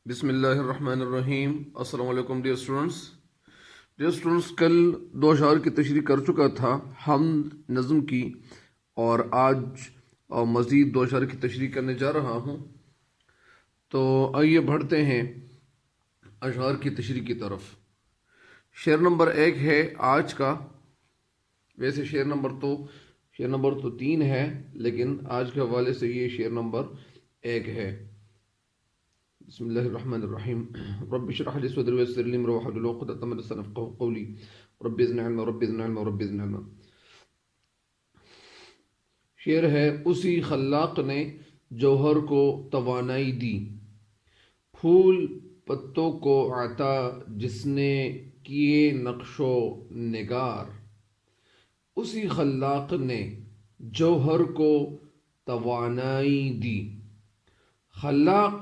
بسم اللہ الرحمن الرحیم۔ السلام علیکم ڈیئر اسٹوڈنٹس۔ کل دو اشعار کی تشریح کر چکا تھا حمد نظم کی، اور آج مزید دو اشعار کی تشریح کرنے جا رہا ہوں۔ تو آئیے بڑھتے ہیں اشعار کی تشریح کی طرف۔ شعر نمبر 1 ہے آج کا، ویسے شعر نمبر تو 3 ہے، لیکن آج کے حوالے سے یہ شعر نمبر 1 ہے۔ بسم اللہ الرحمن الرحیم۔ رب اشرح لي صدری ويسر لي امري واحلل عقدة من لساني يفقهوا قولي رب زدني علما رب زدني علما رب زدني علما۔ شعر ہے: اسی خلاق نے جوہر کو توانائی دی، پھول پتوں کو عطا جس نے کیے نقش و نگار۔ اسی خلاق نے جوہر کو توانائی دی۔ خلاق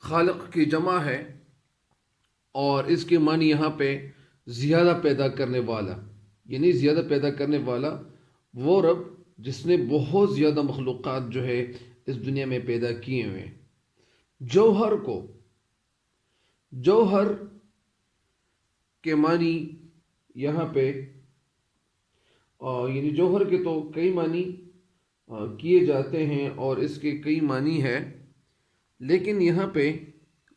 خالق کی جمع ہے، اور اس کے معنی یہاں پہ زیادہ پیدا کرنے والا، یعنی زیادہ پیدا کرنے والا وہ رب جس نے بہت زیادہ مخلوقات جو ہے اس دنیا میں پیدا کیے ہوئے۔ جوہر کے معنی یہاں پہ یعنی جوہر کے تو کئی معنی کیے جاتے ہیں اور اس کے کئی معنی ہے، لیکن یہاں پہ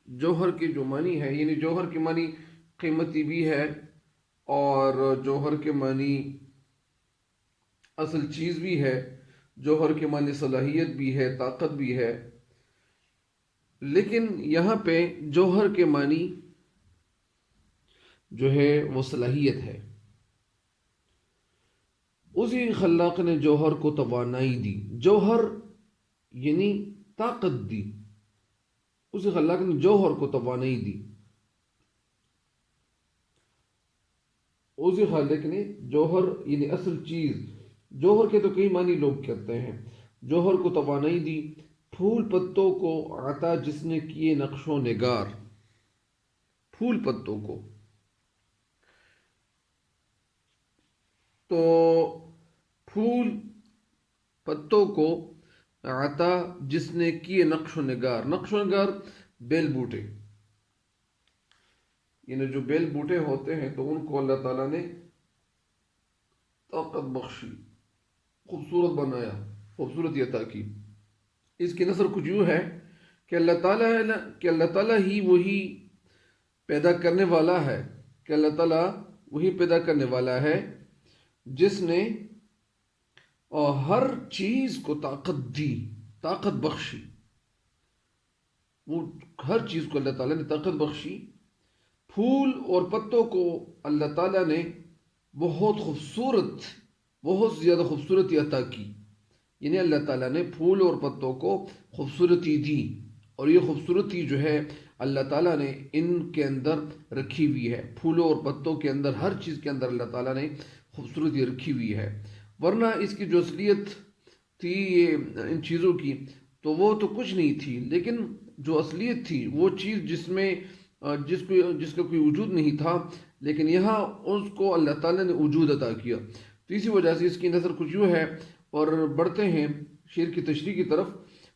جوہر کے جو معنی ہے، یعنی جوہر کے معنی قیمتی بھی ہے، اور جوہر کے معنی اصل چیز بھی ہے، جوہر کے معنی صلاحیت بھی ہے، طاقت بھی ہے، لیکن یہاں پہ جوہر کے معنی جو ہے وہ صلاحیت ہے۔ اسی خلاق نے جوہر کو توانائی دی، جوہر یعنی طاقت دی، اسی خلاق نے جوہر کو توانائی دی، اسی خالق نے جوہر یعنی اصل چیز، جوہر کے تو کئی معنی لوگ کرتے ہیں، جوہر کو توانائی دی، پھول پتوں کو عطا جس نے کیے نقش و نگار۔ پھول پتوں کو تو پھول پتوں کو عطا جس نے کیے نقش و نگار۔ نقش و نگار بیل بوٹے، یعنی جو بیل بوٹے ہوتے ہیں تو ان کو اللہ تعالیٰ نے طاقت بخشی، خوبصورت بنایا، خوبصورتی عطا کی۔ اس کی نثر کچھ یوں ہے کہ اللہ تعالیٰ ہی وہی پیدا کرنے والا ہے، کہ اللہ تعالیٰ وہی پیدا کرنے والا ہے جس نے ہر چیز کو طاقت دی، طاقت بخشی۔ وہ ہر چیز کو اللہ تعالیٰ نے طاقت بخشی۔ پھول اور پتوں کو اللہ تعالیٰ نے بہت زیادہ خوبصورتی عطا کی، یعنی اللہ تعالیٰ نے پھول اور پتوں کو خوبصورتی دی، اور یہ خوبصورتی جو ہے اللہ تعالیٰ نے ان کے اندر رکھی ہوئی ہے۔ پھولوں اور پتوں کے اندر، ہر چیز کے اندر اللہ تعالیٰ نے خوبصورتی رکھی ہوئی ہے، ورنہ اس کی جو اصلیت تھی یہ ان چیزوں کی تو وہ تو کچھ نہیں تھی، لیکن جو اصلیت تھی وہ چیز جس کا کوئی وجود نہیں تھا، لیکن یہاں اس کو اللہ تعالیٰ نے وجود عطا کیا۔ تو اسی وجہ سے اس کی نظر کچھ یوں ہے، اور بڑھتے ہیں شعر کی تشریح کی طرف۔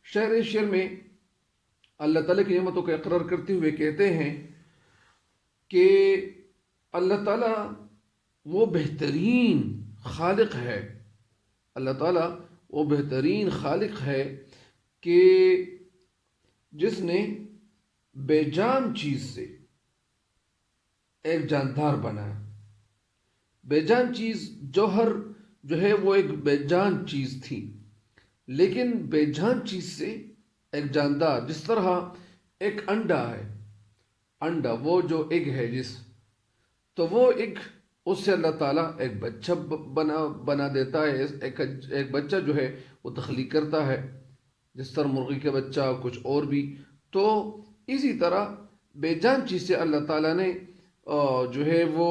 شعر میں اللہ تعالیٰ کی نعمتوں کا اقرار کرتے ہوئے کہتے ہیں کہ اللہ تعالیٰ وہ بہترین خالق ہے، اللہ تعالیٰ وہ بہترین خالق ہے کہ جس نے بے جان چیز سے ایک جاندار بنایا۔ بے جان چیز، جوہر جو ہے وہ ایک بے جان چیز تھی، لیکن بے جان چیز سے ایک جاندار، جس طرح ایک انڈا ہے، انڈا وہ جو ایگ ہے تو وہ ایک، اس سے اللہ تعالیٰ ایک بچہ بنا دیتا ہے، ایک بچہ جو ہے وہ تخلیق کرتا ہے، جس طرح مرغی کا بچہ، کچھ اور بھی۔ تو اسی طرح بے جان چیز سے اللہ تعالیٰ نے جو ہے وہ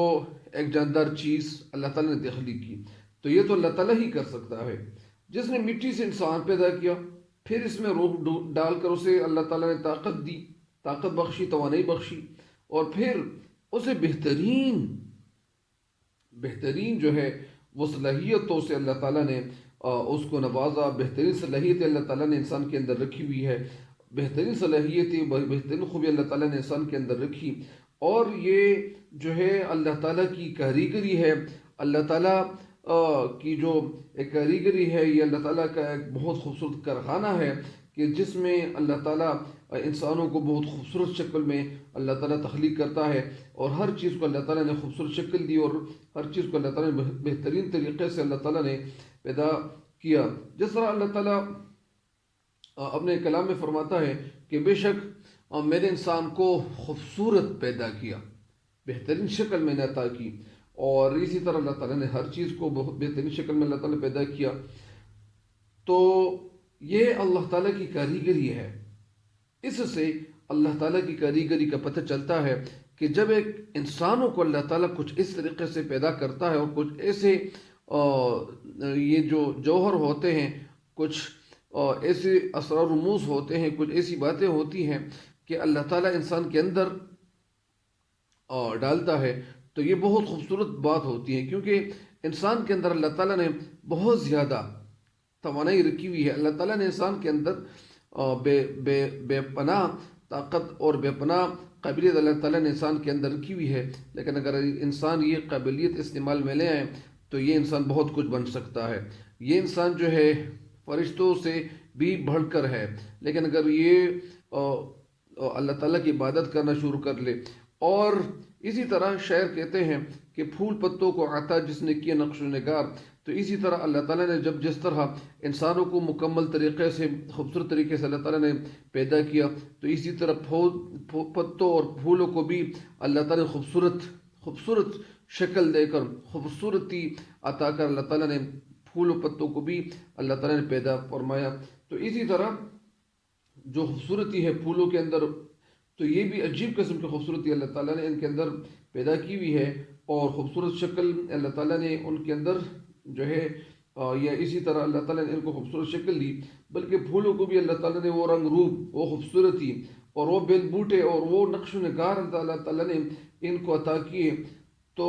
ایک جاندار چیز اللہ تعالیٰ نے تخلیق کی۔ تو یہ تو اللہ تعالیٰ ہی کر سکتا ہے، جس نے مٹی سے انسان پیدا کیا، پھر اس میں روح ڈال کر اسے اللہ تعالیٰ نے طاقت دی، طاقت بخشی، توانائی بخشی، اور پھر اسے بہترین جو ہے وہ صلاحیتوں سے اللہ تعالیٰ نے اس کو نوازا۔ بہترین صلاحیت اللہ تعالیٰ نے انسان کے اندر رکھی ہوئی ہے، بہترین صلاحیتیں بہترین خوبی اللہ تعالیٰ نے انسان کے اندر رکھی، اور یہ جو ہے اللہ تعالیٰ کی کاریگری ہے، اللہ تعالیٰ کی جو ایک کاریگری ہے، یہ اللہ تعالیٰ کا ایک بہت خوبصورت کارخانہ ہے کہ جس میں اللہ تعالیٰ انسانوں کو بہت خوبصورت شکل میں اللہ تعالیٰ تخلیق کرتا ہے، اور ہر چیز کو اللہ تعالیٰ نے خوبصورت شکل دی، اور ہر چیز کو اللہ تعالیٰ نے بہترین طریقے سے اللہ تعالیٰ نے پیدا کیا۔ جس طرح اللہ تعالیٰ اپنے کلام میں فرماتا ہے کہ بے شک میں نے انسان کو خوبصورت پیدا کیا، بہترین شکل میں نے عطا کی، اور اسی طرح اللہ تعالیٰ نے ہر چیز کو بہت بہترین شکل میں اللہ تعالیٰ نے پیدا کیا۔ تو یہ اللہ تعالیٰ کی کاریگری ہے۔ اس سے اللہ تعالیٰ کی کاریگری کا پتہ چلتا ہے کہ جب ایک انسانوں کو اللہ تعالیٰ کچھ اس طریقے سے پیدا کرتا ہے، اور کچھ ایسے یہ جو جوہر ہوتے ہیں، کچھ ایسے اسرار و رموز ہوتے ہیں، کچھ ایسی باتیں ہوتی ہیں کہ اللہ تعالیٰ انسان کے اندر ڈالتا ہے، تو یہ بہت خوبصورت بات ہوتی ہے، کیونکہ انسان کے اندر اللہ تعالیٰ نے بہت زیادہ توانائی رکھی ہوئی ہے۔ اللہ تعالیٰ نے انسان کے اندر بے پناہ طاقت اور بے پناہ قابلیت اللہ تعالیٰ نے انسان کے اندر رکھی ہوئی ہے، لیکن اگر انسان یہ قابلیت استعمال میں لے آئے تو یہ انسان بہت کچھ بن سکتا ہے۔ یہ انسان جو ہے فرشتوں سے بھی بڑھ کر ہے، لیکن اگر یہ اللہ تعالیٰ کی عبادت کرنا شروع کر لے، اور اسی طرح شاعر کہتے ہیں کہ پھول پتوں کو عطا جس نے کیا نقش و نگار، تو اسی طرح اللہ تعالیٰ نے جس طرح انسانوں کو مکمل طریقے سے خوبصورت طریقے سے اللہ تعالیٰ نے پیدا کیا، تو اسی طرح پتوں اور پھولوں کو بھی اللہ تعالیٰ نے خوبصورت شکل دے کر، خوبصورتی عطا کر اللہ تعالیٰ نے پھول و پتوں کو بھی اللہ تعالیٰ نے پیدا فرمایا۔ تو اسی طرح جو خوبصورتی ہے پھولوں کے اندر، تو یہ بھی عجیب قسم کی خوبصورتی اللہ تعالیٰ نے ان کے اندر پیدا کی ہوئی ہے، اور خوبصورت شکل اللہ تعالیٰ نے ان کے اندر جو ہے یا اسی طرح اللہ تعالیٰ نے ان کو خوبصورت شکل دی، بلکہ پھولوں کو بھی اللہ تعالیٰ نے وہ رنگ روپ، وہ خوبصورتی، اور وہ بیل بوٹے اور وہ نقش و نگار اللہ تعالیٰ نے ان کو عطا کیے، تو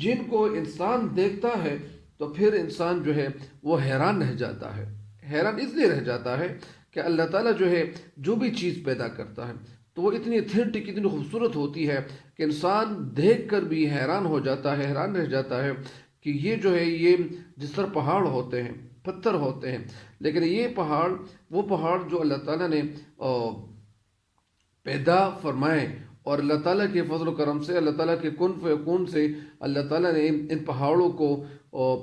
جن کو انسان دیکھتا ہے تو پھر انسان جو ہے وہ حیران رہ جاتا ہے۔ حیران اس لیے رہ جاتا ہے کہ اللہ تعالیٰ جو ہے جو بھی چیز پیدا کرتا ہے تو وہ اتنی اتھینٹک، اتنی خوبصورت ہوتی ہے کہ انسان دیکھ کر بھی حیران ہو جاتا ہے، حیران رہ جاتا ہے کہ یہ جو ہے، یہ جس طرح پہاڑ ہوتے ہیں، پتھر ہوتے ہیں، لیکن یہ پہاڑ، وہ پہاڑ جو اللہ تعالیٰ نے پیدا فرمائے، اور اللہ تعالیٰ کے فضل و کرم سے، اللہ تعالیٰ کے کن فیکون سے اللہ تعالیٰ نے ان پہاڑوں کو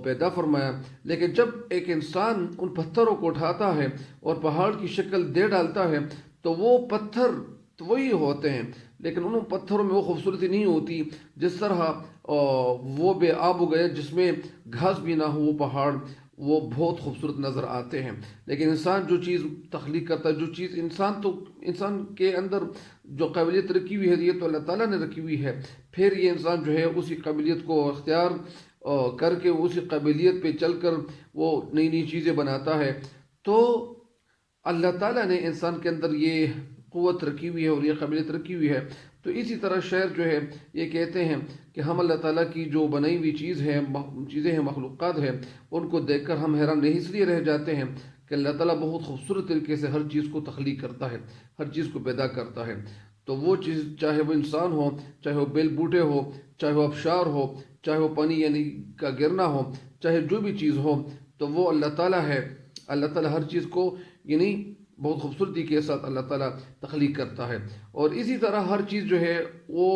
پیدا فرمایا، لیکن جب ایک انسان ان پتھروں کو اٹھاتا ہے اور پہاڑ کی شکل دے ڈالتا ہے تو وہ پتھر تو وہی ہوتے ہیں، لیکن ان پتھروں میں وہ خوبصورتی نہیں ہوتی جس طرح وہ بے آب ہو گئے جس میں گھاس بھی نہ ہو، وہ پہاڑ وہ بہت خوبصورت نظر آتے ہیں۔ لیکن انسان جو چیز تخلیق کرتا ہے، جو چیز انسان کے اندر جو قابلیت رکھی ہوئی ہے، یہ تو اللہ تعالیٰ نے رکھی ہوئی ہے، پھر یہ انسان جو ہے اسی قابلیت کو اختیار کر کے اسی قابلیت پہ چل کر وہ نئی نئی چیزیں بناتا ہے۔ تو اللہ تعالیٰ نے انسان کے اندر یہ قوت رکھی ہوئی ہے اور یہ قابلیت رکھی ہوئی ہے۔ تو اسی طرح شاعر جو ہے یہ کہتے ہیں کہ ہم اللہ تعالیٰ کی جو بنائی ہوئی چیزیں ہیں، مخلوقات ہیں، ان کو دیکھ کر ہم حیران نہیں اس لیے رہ جاتے ہیں کہ اللہ تعالیٰ بہت خوبصورت طریقے سے ہر چیز کو تخلیق کرتا ہے، ہر چیز کو پیدا کرتا ہے۔ تو وہ چیز چاہے وہ انسان ہو، چاہے وہ بیل بوٹے ہو، چاہے وہ آبشار ہو، چاہے وہ پانی یعنی کا گرنا ہو، چاہے جو بھی چیز ہو، تو وہ اللہ تعالیٰ ہے۔ اللہ تعالیٰ ہر چیز کو یعنی بہت خوبصورتی کے ساتھ اللہ تعالیٰ تخلیق کرتا ہے، اور اسی طرح ہر چیز جو ہے وہ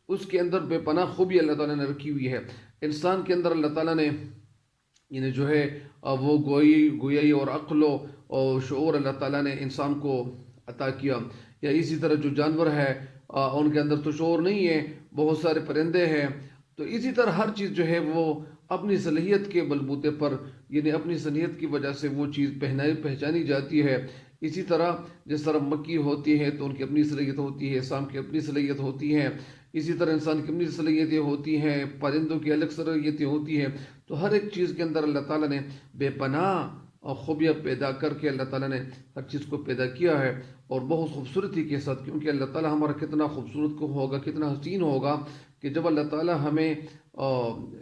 اس کے اندر بے پناہ خوبی اللہ تعالیٰ نے رکھی ہوئی ہے۔ انسان کے اندر اللہ تعالیٰ نے یعنی جو ہے وہ گویائی اور عقل اور شعور اللہ تعالیٰ نے انسان کو عطا کیا، یا اسی طرح جو جانور ہے ان کے اندر تو شعور نہیں ہے، بہت سارے پرندے ہیں، تو اسی طرح ہر چیز جو ہے وہ اپنی صلاحیت کے بلبوتے پر یعنی اپنی صلاحیت کی وجہ سے وہ چیز پہچانی جاتی ہے۔ اسی طرح جس طرح مکی ہوتی ہے تو ان کی اپنی صلاحیت ہوتی ہے، سام کی اپنی صلاحیت ہوتی ہے، اسی طرح انسان کی اپنی صلاحیتیں ہوتی ہیں، پرندوں کی الگ صلاحیتیں ہوتی ہیں۔ تو ہر ایک چیز کے اندر اللہ تعالیٰ نے بے پناہ اور خوبیاں پیدا کر کے اللہ تعالیٰ نے ہر چیز کو پیدا کیا ہے، اور بہت خوبصورتی کے ساتھ، کیونکہ اللہ تعالیٰ ہمارا کتنا خوبصورت ہوگا، کتنا حسین ہوگا کہ جب اللہ تعالیٰ ہمیں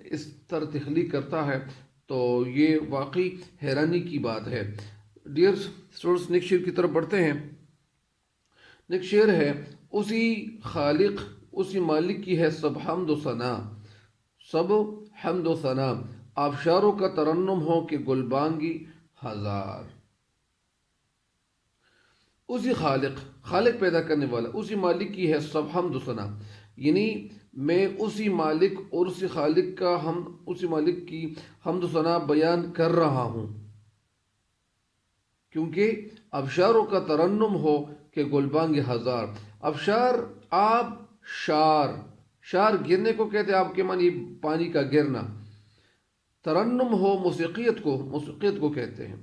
اس طرح تخلیق کرتا ہے تو یہ واقعی حیرانی کی بات ہے۔ ڈیئر اسٹوڈنٹس، نیکسٹ شیئر کی طرف بڑھتے ہیں۔ ایک شعر ہے، اسی خالق اسی مالک کی ہے سب حمد و ثنا، سب حمد و ثنا، آبشاروں کا ترنم ہو کہ گلبانگی ہزار۔ اسی خالق، خالق پیدا کرنے والا، اسی مالک کی ہے سب حمد و ثنا، یعنی میں اسی مالک اور اسی خالق کا اسی مالک کی حمد و ثنا بیان کر رہا ہوں، کیونکہ ابشاروں کا ترنم ہو کہ گلبانگ ہزار۔ ابشار آب، شار، شار گرنے کو کہتے ہیں، آپ کے معنی پانی کا گرنا، ترنم ہو موسیقیت کو کہتے ہیں۔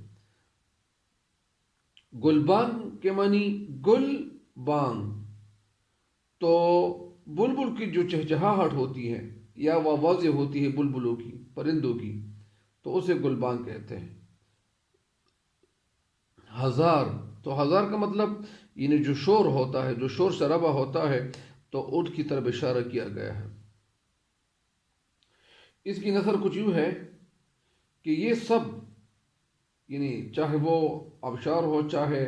گلبانگ کے معنی گل بانگ، تو بلبل کی جو چہچہاہٹ ہوتی ہے یا وہ آوازیں ہوتی ہے بلبلوں کی، پرندوں کی، تو اسے گلبانگ کہتے ہیں۔ ہزار، تو ہزار کا مطلب یعنی جو شور ہوتا ہے، جو شور شرابہ ہوتا ہے، تو اونٹ کی طرف اشارہ کیا گیا ہے۔ اس کی نثر کچھ یوں ہے کہ یہ سب، یعنی چاہے وہ آبشار ہو، چاہے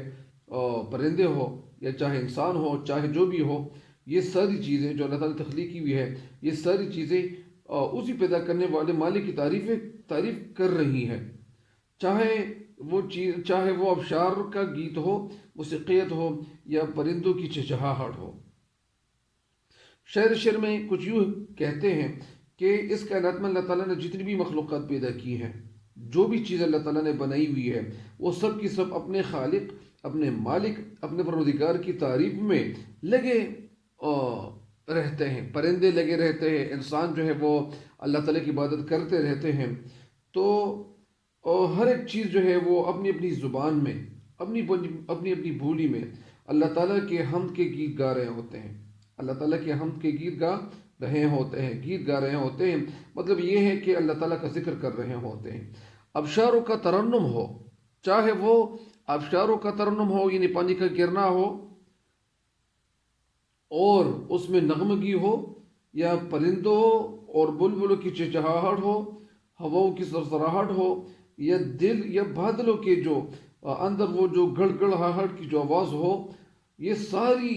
پرندے ہو، یا چاہے انسان ہو، چاہے جو بھی ہو، یہ ساری چیزیں جو اللہ تعالیٰ نے تخلیق کی ہوئی ہے، یہ ساری چیزیں اسی پیدا کرنے والے مالک کی تعریف کر رہی ہیں، چاہے چاہے وہ ابشار کا گیت ہو، موسیقیت ہو، یا پرندوں کی چہچہاہٹ ہو۔ شعر میں کچھ یوں کہتے ہیں کہ اس کائنات میں اللہ تعالیٰ نے جتنی بھی مخلوقات پیدا کی ہیں، جو بھی چیز اللہ تعالیٰ نے بنائی ہوئی ہے، وہ سب کی سب اپنے خالق، اپنے مالک، اپنے پروردگار کی تعریف میں لگے رہتے ہیں۔ پرندے لگے رہتے ہیں، انسان جو ہے وہ اللہ تعالیٰ کی عبادت کرتے رہتے ہیں۔ تو ہر ایک چیز جو ہے وہ اپنی اپنی زبان میں، اپنی اپنی بولی میں اللہ تعالیٰ کے حمد کے گیت گا رہے ہوتے ہیں، اللہ تعالیٰ کے حمد کے گیت گا رہے ہوتے ہیں۔ مطلب یہ ہے کہ اللہ تعالیٰ کا ذکر کر رہے ہوتے ہیں۔ ابشاروں کا ترنم ہو، چاہے وہ ابشاروں کا ترنم ہو یعنی پانی کا گرنا ہو اور اس میں نغمگی ہو، یا پرندوں اور بلبلوں کی چہچہاہٹ ہو، ہواؤں کی سرسراہٹ ہو، یا دل یا بادلوں کے جو اندر وہ جو گڑگڑاہٹ کی جو آواز ہو، یہ ساری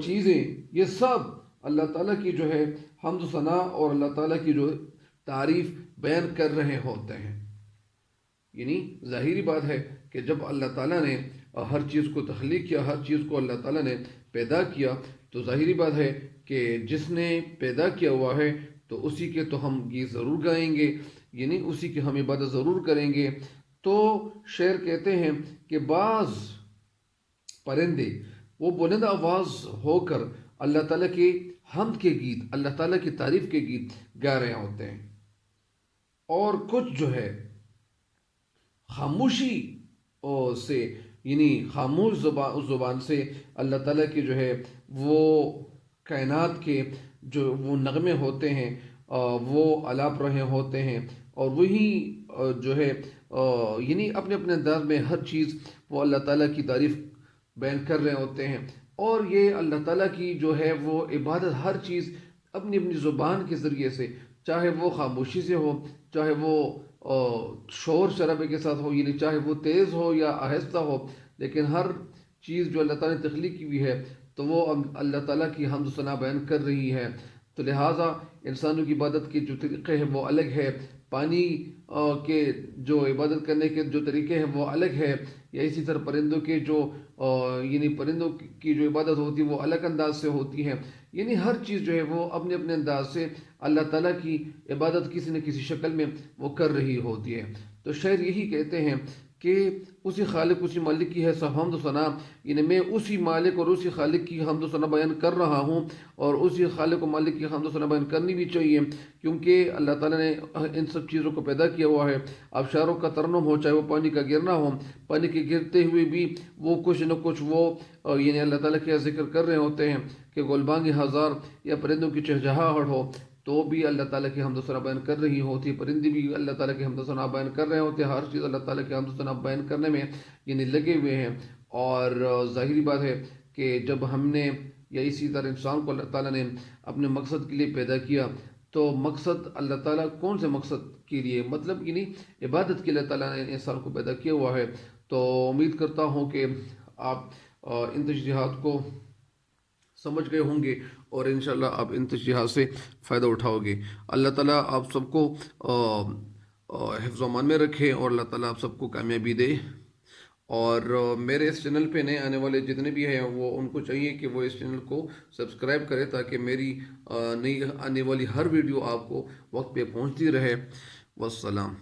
چیزیں، یہ سب اللہ تعالیٰ کی جو ہے حمد و ثنا اور اللہ تعالیٰ کی جو تعریف بیان کر رہے ہوتے ہیں۔ یعنی ظاہری بات ہے کہ جب اللہ تعالیٰ نے ہر چیز کو تخلیق کیا، ہر چیز کو اللہ تعالیٰ نے پیدا کیا، تو ظاہری بات ہے کہ جس نے پیدا کیا ہوا ہے تو اسی کے تو ہم گیت ضرور گائیں گے، یعنی اسی کی ہم عبادت ضرور کریں گے۔ تو شعر کہتے ہیں کہ بعض پرندے وہ بلند آواز ہو کر اللہ تعالیٰ کے حمد کے گیت، اللہ تعالیٰ کی تعریف کے گیت گا رہے ہوتے ہیں، اور کچھ جو ہے خاموشی سے، یعنی خاموش زبان سے اللہ تعالیٰ کی جو ہے وہ کائنات کے جو وہ نغمے ہوتے ہیں وہ الاپ رہے ہوتے ہیں، اور وہی جو ہے یعنی اپنے اپنے انداز میں ہر چیز وہ اللہ تعالیٰ کی تعریف بیان کر رہے ہوتے ہیں۔ اور یہ اللہ تعالیٰ کی جو ہے وہ عبادت ہر چیز اپنی اپنی زبان کے ذریعے سے، چاہے وہ خاموشی سے ہو، چاہے وہ شور شرابے کے ساتھ ہو، یعنی چاہے وہ تیز ہو یا آہستہ ہو، لیکن ہر چیز جو اللہ تعالیٰ نے تخلیق کی ہوئی ہے تو وہ اللہ تعالیٰ کی حمد و ثنا بیان کر رہی ہے۔ تو لہٰذا انسانوں کی عبادت کے جو طریقے ہیں وہ الگ ہے، پانی کے جو عبادت کرنے کے جو طریقے ہیں وہ الگ ہے، یا اسی طرح پرندوں کے جو یعنی پرندوں کی جو عبادت ہوتی ہے وہ الگ انداز سے ہوتی ہے، یعنی ہر چیز جو ہے وہ اپنے اپنے انداز سے اللہ تعالیٰ کی عبادت کسی نہ کسی شکل میں وہ کر رہی ہوتی ہے۔ تو شاعر یہی کہتے ہیں کہ اسی خالق اسی مالک کی ہے سب حمد و ثنا، یعنی میں اسی مالک اور اسی خالق کی حمد و ثنا بیان کر رہا ہوں، اور اسی خالق و مالک کی حمد و ثنا بیان کرنی بھی چاہیے، کیونکہ اللہ تعالیٰ نے ان سب چیزوں کو پیدا کیا ہوا ہے۔ آبشاروں کا ترنم ہو، چاہے وہ پانی کا گرنا ہو، پانی کے گرتے ہوئے بھی وہ کچھ نہ کچھ وہ یعنی اللہ تعالیٰ کا ذکر کر رہے ہوتے ہیں، کہ گلبانگ ہزار یا پرندوں کی چہچہاہٹ ہو تو بھی اللہ تعالیٰ کی حمد و ثنا بیان کر رہی ہوتی ہے، پرندے بھی اللہ تعالیٰ کی حمد و ثنا بیان کر رہے ہوتے ہیں، ہر چیز اللہ تعالیٰ کی حمد و ثنا بیان کرنے میں یعنی لگے ہوئے ہیں۔ اور ظاہری بات ہے کہ جب ہم نے یا اسی طرح انسان کو اللہ تعالیٰ نے اپنے مقصد کے لیے پیدا کیا، تو مقصد اللہ تعالیٰ کون سے مقصد کے لیے، مطلب یعنی عبادت کے لیے اللہ تعالیٰ نے انسان کو پیدا کیا ہوا ہے۔ تو امید کرتا ہوں کہ آپ ان تشریحات کو سمجھ گئے ہوں گے اور انشاءاللہ آپ ان تشریحات سے فائدہ اٹھاؤ گے۔ اللہ تعالیٰ آپ سب کو حفظ و امان میں رکھے اور اللہ تعالیٰ آپ سب کو کامیابی دے۔ اور میرے اس چینل پہ نئے آنے والے جتنے بھی ہیں وہ ان کو چاہیے کہ وہ اس چینل کو سبسکرائب کرے تاکہ میری نئی آنے والی ہر ویڈیو آپ کو وقت پہ پہنچتی رہے۔ والسلام۔